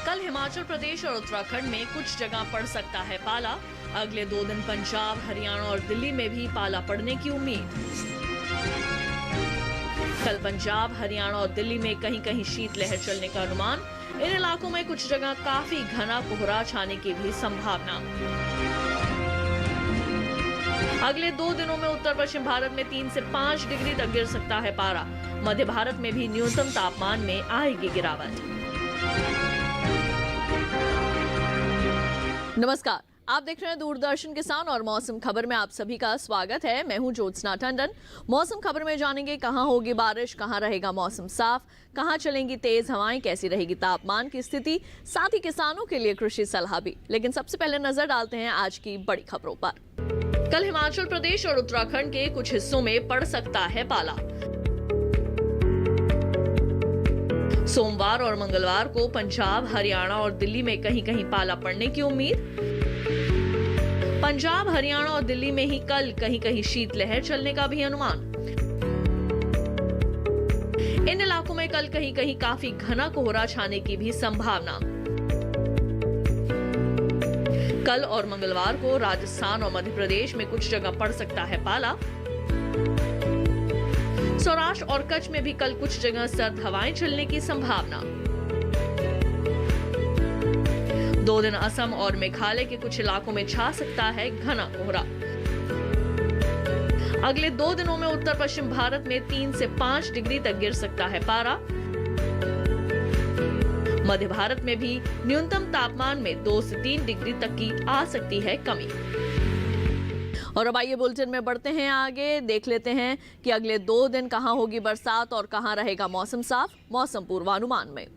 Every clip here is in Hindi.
कल हिमाचल प्रदेश और उत्तराखंड में कुछ जगह पड़ सकता है पाला। अगले 2 दिन पंजाब, हरियाणा और दिल्ली में भी पाला पड़ने की उम्मीद। कल पंजाब, हरियाणा और दिल्ली में कहीं कहीं शीतलहर चलने का अनुमान। इन इलाकों में कुछ जगह काफी घना कोहरा छाने की भी संभावना। अगले 2 दिनों में उत्तर पश्चिम भारत में 3 से 5 डिग्री तक गिर सकता है पारा। मध्य भारत में भी न्यूनतम तापमान में आएगी गिरावट। नमस्कार, आप देख रहे हैं दूरदर्शन किसान और मौसम खबर में आप सभी का स्वागत है। मैं हूं ज्योत्सना टंडन। मौसम खबर में जानेंगे कहां होगी बारिश, कहां रहेगा मौसम साफ, कहां चलेंगी तेज हवाएं, कैसी रहेगी तापमान की स्थिति, साथ ही किसानों के लिए कृषि सलाह भी। लेकिन सबसे पहले नजर डालते हैं आज की बड़ी खबरों पर। कल हिमाचल प्रदेश और उत्तराखंड के कुछ हिस्सों में पड़ सकता है पाला। सोमवार और मंगलवार को पंजाब, हरियाणा और दिल्ली में कहीं कहीं पाला पड़ने की उम्मीद। पंजाब, हरियाणा और दिल्ली में ही कल कहीं कहीं शीतलहर चलने का भी अनुमान। इन इलाकों में कल कहीं कहीं काफी घना कोहरा छाने की भी संभावना। कल और मंगलवार को राजस्थान और मध्य प्रदेश में कुछ जगह पड़ सकता है पाला। सौराष्ट्र और कच्छ में भी कल कुछ जगह सर्द हवाएं चलने की संभावना। 2 दिन असम और मेघालय के कुछ इलाकों में छा सकता है घना कोहरा। अगले 2 दिनों में उत्तर पश्चिम भारत में 3 से 5 डिग्री तक गिर सकता है पारा। मध्य भारत में भी न्यूनतम तापमान में 2 से 3 डिग्री तक की आ सकती है कमी। और अब आइए बुलेटिन में बढ़ते हैं आगे, देख लेते हैं कि अगले 2 दिन कहां होगी बरसात और कहां रहेगा मौसम साफ। मौसम पूर्वानुमान में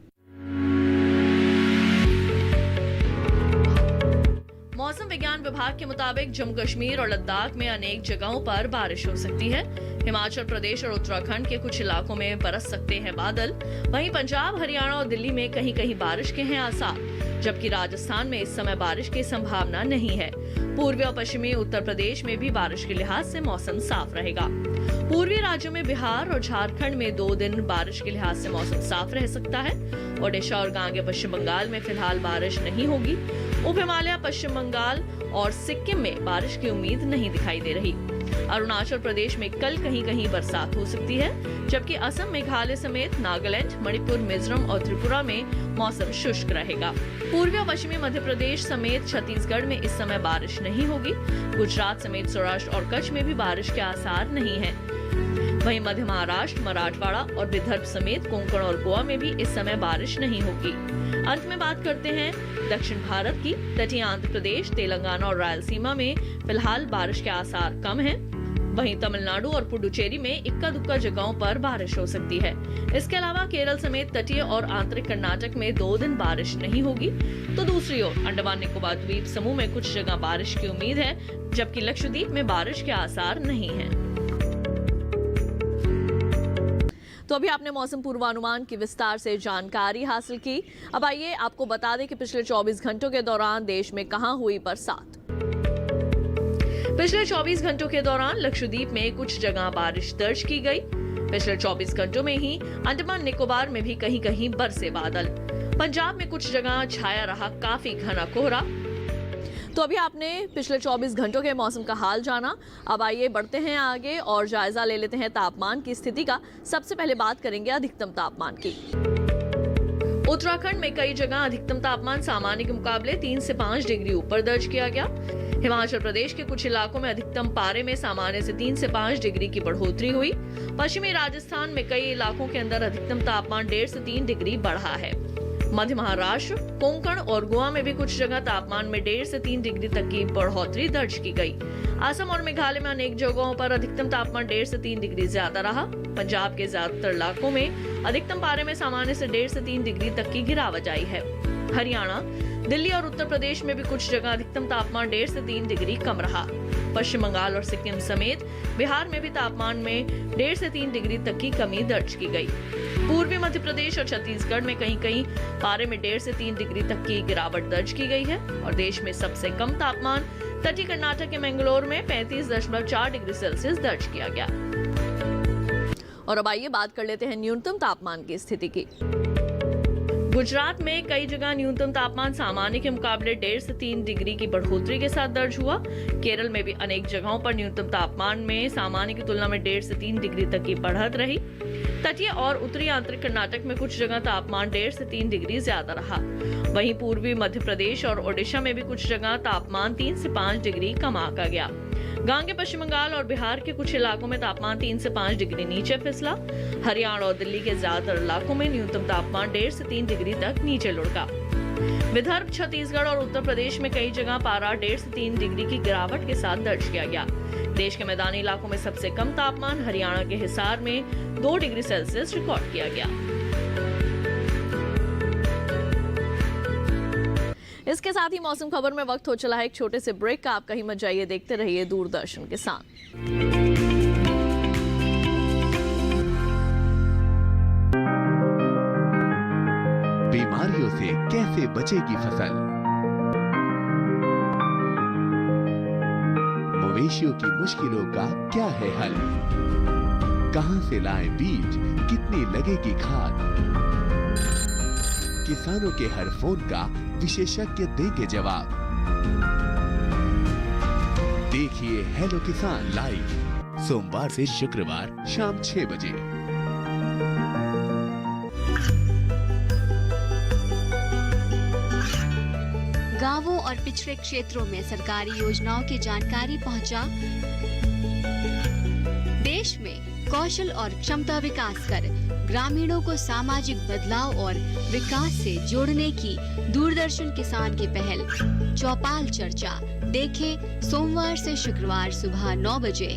मौसम विज्ञान विभाग के मुताबिक जम्मू कश्मीर और लद्दाख में अनेक जगहों पर बारिश हो सकती है। हिमाचल प्रदेश और उत्तराखंड के कुछ इलाकों में बरस सकते हैं बादल। वहीं पंजाब, हरियाणा और दिल्ली में कहीं कहीं बारिश के हैं आसार, जबकि राजस्थान में इस समय बारिश की संभावना नहीं है। पूर्वी और पश्चिमी उत्तर प्रदेश में भी बारिश के लिहाज से मौसम साफ रहेगा। पूर्वी राज्यों में बिहार और झारखंड में 2 दिन बारिश के लिहाज से मौसम साफ रह सकता है। ओडिशा और गांगे पश्चिम बंगाल में फिलहाल बारिश नहीं होगी। उप हिमालय, पश्चिम बंगाल और सिक्किम में बारिश की उम्मीद नहीं दिखाई दे रही। अरुणाचल प्रदेश में कल कहीं कहीं बरसात हो सकती है, जबकि असम, मेघालय समेत नागालैंड, मणिपुर, मिजोरम और त्रिपुरा में मौसम शुष्क रहेगा। पूर्वी और पश्चिमी मध्य प्रदेश समेत छत्तीसगढ़ में इस समय बारिश नहीं होगी। गुजरात समेत सौराष्ट्र और कच्छ में भी बारिश के आसार नहीं है। वहीं मध्य महाराष्ट्र, मराठवाड़ा और विदर्भ समेत कोंकण और गोवा में भी इस समय बारिश नहीं होगी। अंत में बात करते हैं दक्षिण भारत की। तटीय आंध्र प्रदेश, तेलंगाना और रायलसीमा में फिलहाल बारिश के आसार कम हैं। वहीं तमिलनाडु और पुडुचेरी में इक्का दुक्का जगहों पर बारिश हो सकती है। इसके अलावा केरल समेत तटीय और आंतरिक कर्नाटक में 2 दिन बारिश नहीं होगी। तो दूसरी ओर अंडमान निकोबार द्वीप समूह में कुछ जगह बारिश की उम्मीद है, जबकि लक्षद्वीप में बारिश के आसार नहीं है। तो अभी आपने मौसम पूर्वानुमान की विस्तार से जानकारी हासिल की। अब आइए आपको बता दें कि पिछले 24 घंटों के दौरान देश में कहां हुई बरसात। पिछले 24 घंटों के दौरान लक्षद्वीप में कुछ जगह बारिश दर्ज की गई। पिछले 24 घंटों में ही अंडमान निकोबार में भी कहीं कहीं बरसे बादल। पंजाब में कुछ जगह छाया रहा काफी घना कोहरा। तो अभी आपने पिछले 24 घंटों के मौसम का हाल जाना। अब आइए बढ़ते हैं आगे और जायजा ले लेते हैं तापमान की स्थिति का। सबसे पहले बात करेंगे अधिकतम तापमान की। उत्तराखंड में कई जगह अधिकतम तापमान सामान्य के मुकाबले 3 से 5 डिग्री ऊपर दर्ज किया गया। हिमाचल प्रदेश के कुछ इलाकों में अधिकतम पारे में सामान्य से 3 से 5 डिग्री की बढ़ोतरी हुई। पश्चिमी राजस्थान में कई इलाकों के अंदर अधिकतम तापमान 1.5 से 3 डिग्री बढ़ा है। मध्य महाराष्ट्र, कोंकण और गोवा में भी कुछ जगह तापमान में 1.5 से 3 डिग्री तक की बढ़ोतरी दर्ज की गई। असम और मेघालय में अनेक जगहों पर अधिकतम तापमान 1.5 से 3 डिग्री ज्यादा रहा। पंजाब के ज्यादातर इलाकों में अधिकतम पारे में सामान्य से 1.5 से 3 डिग्री तक की गिरावट आई है। हरियाणा, दिल्ली और उत्तर प्रदेश में भी कुछ जगह अधिकतम तापमान 1.5 से 3 डिग्री कम रहा। पश्चिम बंगाल और सिक्किम समेत बिहार में भी तापमान में 1.5 से 3 डिग्री तक की कमी दर्ज की गई। पूर्वी मध्य प्रदेश और छत्तीसगढ़ में कहीं कहीं पारे में 1.5 से 3 डिग्री तक की गिरावट दर्ज की गई है। और देश में सबसे कम तापमान तटीय कर्नाटक के मैंगलोर में 35.4 डिग्री सेल्सियस दर्ज किया गया। और अब आइए बात कर लेते हैं न्यूनतम तापमान की स्थिति की। गुजरात में कई जगह न्यूनतम तापमान सामान्य के मुकाबले 1.5 से 3 डिग्री की बढ़ोतरी के साथ दर्ज हुआ। केरल में भी अनेक जगहों पर न्यूनतम तापमान में सामान्य की तुलना में 1.5 से 3 डिग्री तक की बढ़त रही। तटीय और उत्तरी आंतरिक कर्नाटक में कुछ जगह तापमान 1.5 से 3 डिग्री ज्यादा रहा। वहीं पूर्वी मध्य प्रदेश और ओडिशा में भी कुछ जगह तापमान 3 से 5 डिग्री कम आंका गया। गांगे पश्चिम बंगाल और बिहार के कुछ इलाकों में तापमान 3 से 5 डिग्री नीचे फिसला। हरियाणा और दिल्ली के ज्यादातर इलाकों में न्यूनतम तापमान 1.5 से 3 डिग्री तक नीचे लुढ़का। विदर्भ, छत्तीसगढ़ और उत्तर प्रदेश में कई जगह पारा 1.5 से 3 डिग्री की गिरावट के साथ दर्ज किया गया। देश के मैदानी इलाकों में सबसे कम तापमान हरियाणा के हिसार में 2 डिग्री सेल्सियस रिकॉर्ड किया गया। इसके साथ ही मौसम खबर में वक्त हो चला है एक छोटे से ब्रेक का। आप कहीं मत जाइए, देखते रहिए दूरदर्शन के साथ। बीमारियों से कैसे बचेगी फसल? मवेशियों की मुश्किलों का क्या है हल? कहां से लाएं बीज, कितनी लगेगी खाद? किसानों के हर फोन का विशेषज्ञ देंगे जवाब। देखिए हेलो किसान लाइव सोमवार से शुक्रवार शाम 6 बजे। गांवों और पिछड़े क्षेत्रों में सरकारी योजनाओं की जानकारी पहुंचा। देश में कौशल और क्षमता विकास कर ग्रामीणों को सामाजिक बदलाव और विकास से जोड़ने की दूरदर्शन किसान की पहल चौपाल चर्चा देखें सोमवार से शुक्रवार सुबह 9 बजे।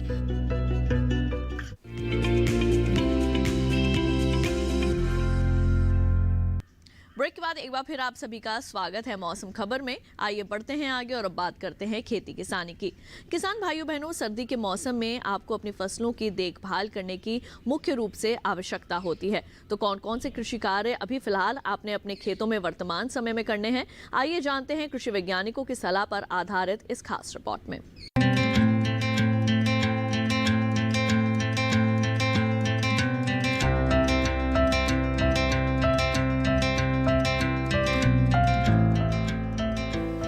ब्रेक के बाद एक बार फिर आप सभी का स्वागत है मौसम खबर में। आइए बढ़ते हैं आगे और अब बात करते हैं खेती किसानी की। किसान भाइयों बहनों, सर्दी के मौसम में आपको अपनी फसलों की देखभाल करने की मुख्य रूप से आवश्यकता होती है। तो कौन कौन से कृषि कार्य अभी फिलहाल आपने अपने खेतों में वर्तमान समय में करने हैं, आइए जानते हैं कृषि वैज्ञानिकों की सलाह पर आधारित इस खास रिपोर्ट में।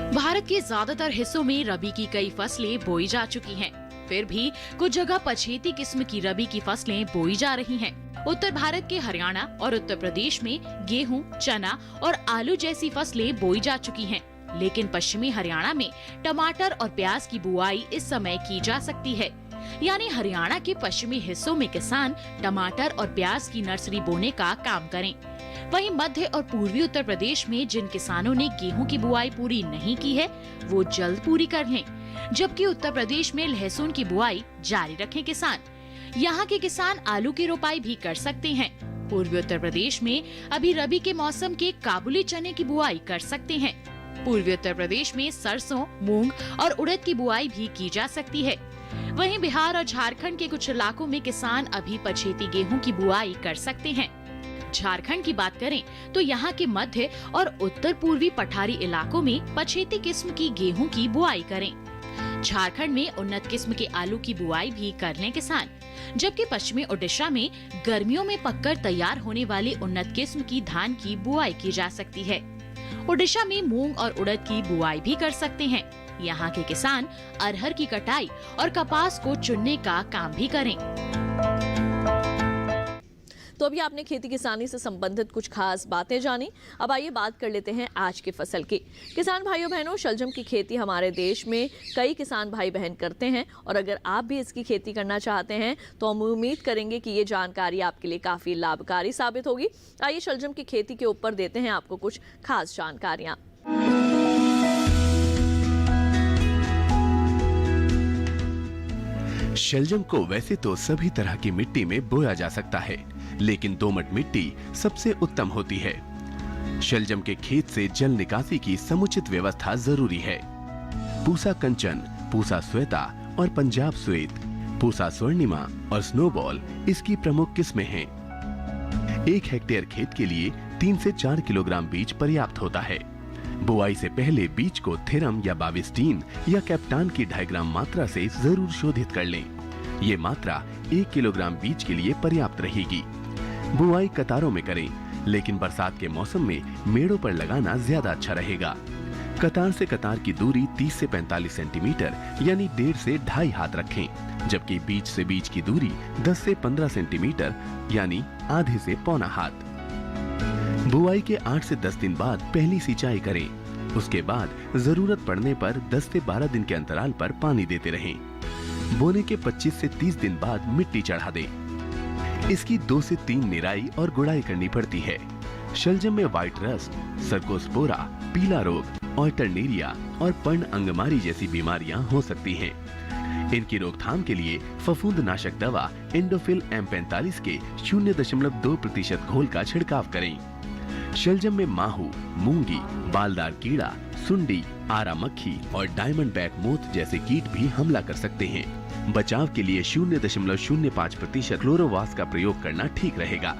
भारत के ज्यादातर हिस्सों में रबी की कई फसलें बोई जा चुकी हैं। फिर भी कुछ जगह पछेती किस्म की रबी की फसलें बोई जा रही हैं। उत्तर भारत के हरियाणा और उत्तर प्रदेश में गेहूं, चना और आलू जैसी फसलें बोई जा चुकी हैं। लेकिन पश्चिमी हरियाणा में टमाटर और प्याज की बुआई इस समय की जा सकती है। यानी हरियाणा के पश्चिमी हिस्सों में किसान टमाटर और प्याज की नर्सरी बोने का काम करें। वहीं मध्य और पूर्वी उत्तर प्रदेश में जिन किसानों ने गेहूं की बुआई पूरी नहीं की है, वो जल्द पूरी कर लें। जबकि उत्तर प्रदेश में लहसुन की बुआई जारी रखें किसान। यहाँ के किसान आलू की रोपाई भी कर सकते हैं। पूर्वी उत्तर प्रदेश में अभी रबी के मौसम के काबुली चने की बुआई कर सकते हैं। पूर्वी उत्तर प्रदेश में सरसों, मूंग और उड़द की बुआई भी की जा सकती है। वहीं बिहार और झारखंड के कुछ इलाकों में किसान अभी पछेती गेहूं की बुआई कर सकते हैं। झारखंड की बात करें तो यहाँ के मध्य और उत्तर पूर्वी पठारी इलाकों में पछेती किस्म की गेहूं की बुआई करें। झारखंड में उन्नत किस्म के आलू की बुआई भी कर लें किसान। जबकि पश्चिमी ओडिशा में गर्मियों में पककर तैयार होने वाली उन्नत किस्म की धान की बुआई की जा सकती है। ओडिशा में मूंग और उड़द की बुआई भी कर सकते हैं। यहाँ के किसान अरहर की कटाई और कपास को चुनने का काम भी करें। तो अभी आपने खेती किसानी से संबंधित कुछ खास बातें जानी। अब आइए बात कर लेते हैं आज की फसल की। किसान भाइयों बहनों, शलजम की खेती हमारे देश में कई किसान भाई बहन करते हैं और अगर आप भी इसकी खेती करना चाहते हैं तो हम उम्मीद करेंगे कि ये जानकारी आपके लिए काफ़ी लाभकारी साबित होगी। आइए शलजम की खेती के ऊपर देते हैं आपको कुछ खास जानकारियाँ। शलजम को वैसे तो सभी तरह की मिट्टी में बोया जा सकता है, लेकिन दोमट मिट्टी सबसे उत्तम होती है। शलजम के खेत से जल निकासी की समुचित व्यवस्था जरूरी है। पूसा कंचन, पूसा श्वेता और पंजाब श्वेत, पूसा स्वर्णिमा और स्नोबॉल इसकी प्रमुख किस्में हैं। 1 हेक्टेयर खेत के लिए 3 से 4 किलोग्राम बीज पर्याप्त होता है। बुआई से पहले बीज को थेरम या बाविस्टीन या कैप्टान की 2.5 ग्राम मात्रा से जरूर शोधित कर लें। ये मात्रा 1 किलोग्राम बीज के लिए पर्याप्त रहेगी। बुआई कतारों में करें, लेकिन बरसात के मौसम में मेड़ों पर लगाना ज्यादा अच्छा रहेगा। कतार से कतार की दूरी 30 से 45 सेंटीमीटर यानी 1.5 से 2.5 हाथ रखें, जबकि बीच से बीच की दूरी 10 से 15 सेंटीमीटर यानी आधे से पौना हाथ। बुआई के 8 से 10 दिन बाद पहली सिंचाई करें। उसके बाद जरूरत पड़ने पर 10 से 12 दिन के अंतराल पर पानी देते रहें। बोने के 25 से 30 दिन बाद मिट्टी चढ़ा दें। इसकी 2 से 3 निराई और गुड़ाई करनी पड़ती है। शलजम में व्हाइट रस्ट, सर्कोस्पोरा, पीला रोग, ऑल्टरनेरिया और पर्ण अंगमारी जैसी बीमारियां हो सकती हैं। इनकी रोकथाम के लिए फफूंदनाशक दवा एंडोफिल M45 के 0.2% घोल का छिड़काव करें। शलजम में माहू, मूंगी, बालदार कीड़ा, सुंडी, आरा मक्खी और डायमंड बैक मोथ जैसे कीट भी हमला कर सकते हैं। बचाव के लिए 0.05% क्लोरोवास का प्रयोग करना ठीक रहेगा।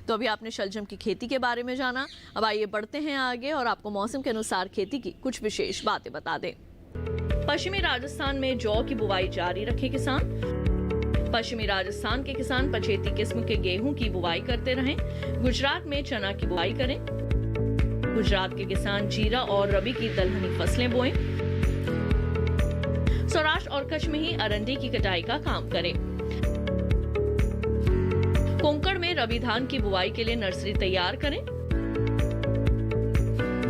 तो अभी आपने शलजम की खेती के बारे में जाना। अब आइए बढ़ते हैं आगे और आपको मौसम के अनुसार खेती की कुछ विशेष बातें बता दें। पश्चिमी राजस्थान में जौ की बुवाई जारी रखे किसान। पश्चिमी राजस्थान के किसान पछेती किस्म के गेहूं की बुवाई करते रहें। गुजरात में चना की बुवाई करें। गुजरात के किसान जीरा और रबी की दलहनी फसलें बोएं। सौराष्ट्र और कच्छ में ही अरंडी की कटाई का काम करें। कोंकण में रबी धान की बुआई के लिए नर्सरी तैयार करें।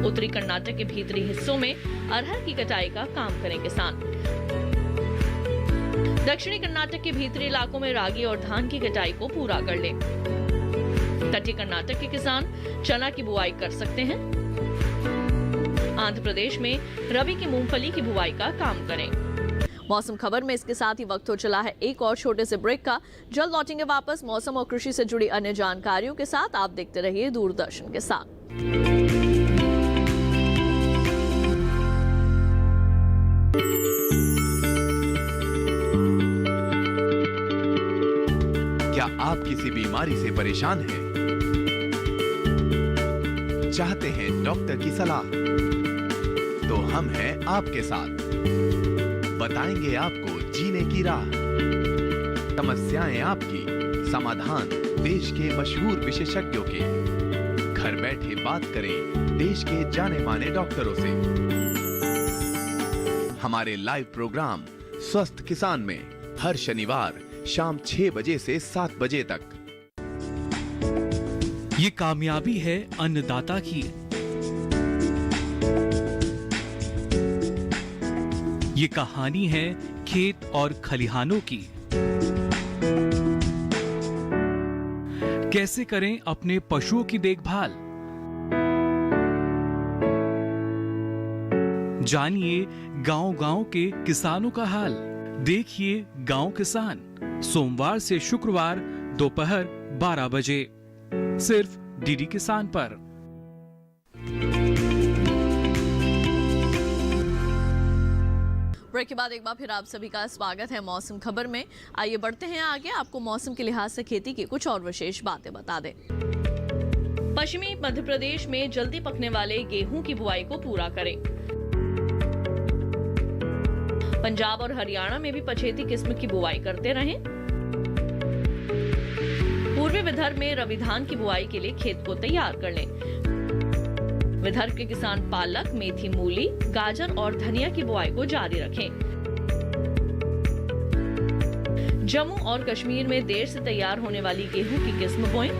उत्तरी कर्नाटक के भीतरी हिस्सों में अरहर की कटाई का काम करें किसान। दक्षिणी कर्नाटक के भीतरी इलाकों में रागी और धान की कटाई को पूरा कर लें। तटीय कर्नाटक के किसान चना की बुआई कर सकते हैं। आंध्र प्रदेश में रबी की मूंगफली की बुआई का काम करें। मौसम खबर में इसके साथ ही वक्त हो चला है एक और छोटे से ब्रेक का। जल्द लौटेंगे वापस मौसम और कृषि से जुड़ी अन्य जानकारियों के साथ। आप देखते रहिए दूरदर्शन के साथ। क्या आप किसी बीमारी से परेशान हैं? चाहते हैं डॉक्टर की सलाह? तो हम हैं आपके साथ। बताएंगे आपको जीने की राह। समस्याएं आपकी, समाधान देश के मशहूर विशेषज्ञों के। घर बैठे बात करें देश के जाने माने डॉक्टरों से। हमारे लाइव प्रोग्राम स्वस्थ किसान में हर शनिवार शाम 6 बजे से 7 बजे तक। ये कामयाबी है अन्नदाता की। ये कहानी है खेत और खलिहानों की। कैसे करें अपने पशुओं की देखभाल, जानिए गांव-गांव के किसानों का हाल। देखिए गांव किसान सोमवार से शुक्रवार दोपहर 12 बजे सिर्फ डीडी किसान पर। ब्रेक के बाद एक बार फिर आप सभी का स्वागत है मौसम खबर में। आइए बढ़ते हैं आगे, आपको मौसम के लिहाज से खेती की कुछ और विशेष बातें बता दें। पश्चिमी मध्य प्रदेश में जल्दी पकने वाले गेहूं की बुआई को पूरा करें। पंजाब और हरियाणा में भी पछेती किस्म की बुआई करते रहें। पूर्वी विदर्भ में रबी धान की बुआई के लिए खेत को तैयार कर लें। विदर्भ के किसान पालक, मेथी, मूली, गाजर और धनिया की बुआई को जारी रखें। जम्मू और कश्मीर में देर से तैयार होने वाली गेहूं की किस्म बोएं।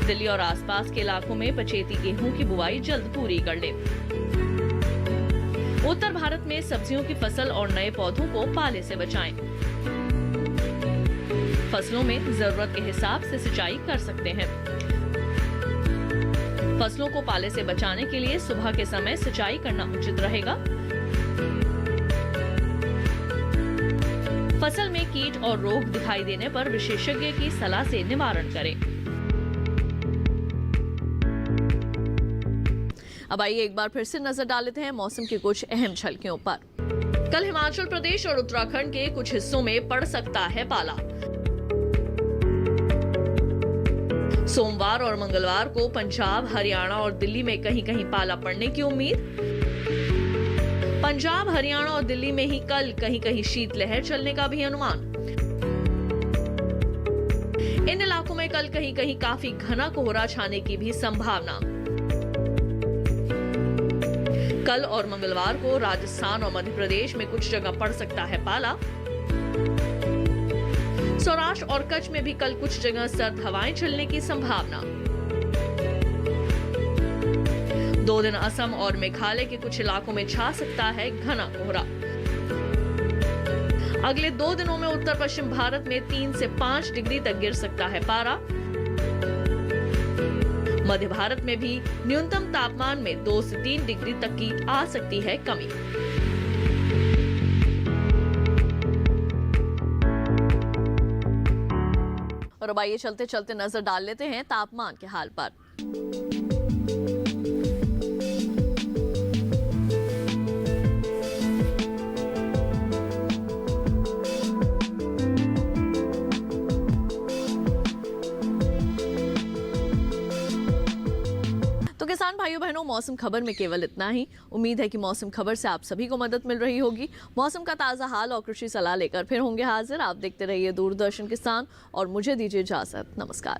दिल्ली और आसपास के इलाकों में पछेती गेहूं की बुआई जल्द पूरी कर लें। उत्तर भारत में सब्जियों की फसल और नए पौधों को पाले से बचाएं। फसलों में जरूरत के हिसाब से सिंचाई कर सकते हैं। फसलों को पाले से बचाने के लिए सुबह के समय सिंचाई करना उचित रहेगा। फसल में कीट और रोग दिखाई देने पर विशेषज्ञ की सलाह से निवारण करें। अब आइए एक बार फिर से नजर डाल लेते हैं मौसम की कुछ अहम झलकियों पर। कल हिमाचल प्रदेश और उत्तराखंड के कुछ हिस्सों में पड़ सकता है पाला। सोमवार और मंगलवार को पंजाब, हरियाणा और दिल्ली में कहीं कहीं पाला पड़ने की उम्मीद। पंजाब, हरियाणा और दिल्ली में ही कल कहीं कहीं शीतलहर चलने का भी अनुमान। इन इलाकों में कल कहीं कहीं काफी घना कोहरा छाने की भी संभावना। कल और मंगलवार को राजस्थान और मध्य प्रदेश में कुछ जगह पड़ सकता है पाला। सौराष्ट्र और कच्छ में भी कल कुछ जगह सर्द हवाएं चलने की संभावना। 2 दिन असम और मेघालय के कुछ इलाकों में छा सकता है घना कोहरा। अगले 2 दिनों में उत्तर पश्चिम भारत में 3 से 5 डिग्री तक गिर सकता है पारा। मध्य भारत में भी न्यूनतम तापमान में 2 से 3 डिग्री तक की आ सकती है कमी। और अब आइए चलते चलते नजर डाल लेते हैं तापमान के हाल पर। तो किसान भाइयों बहनों, मौसम खबर में केवल इतना ही। उम्मीद है कि मौसम खबर से आप सभी को मदद मिल रही होगी। मौसम का ताजा हाल और कृषि सलाह लेकर फिर होंगे हाजिर। आप देखते रहिए दूरदर्शन किसान और मुझे दीजिए इजाजत। नमस्कार।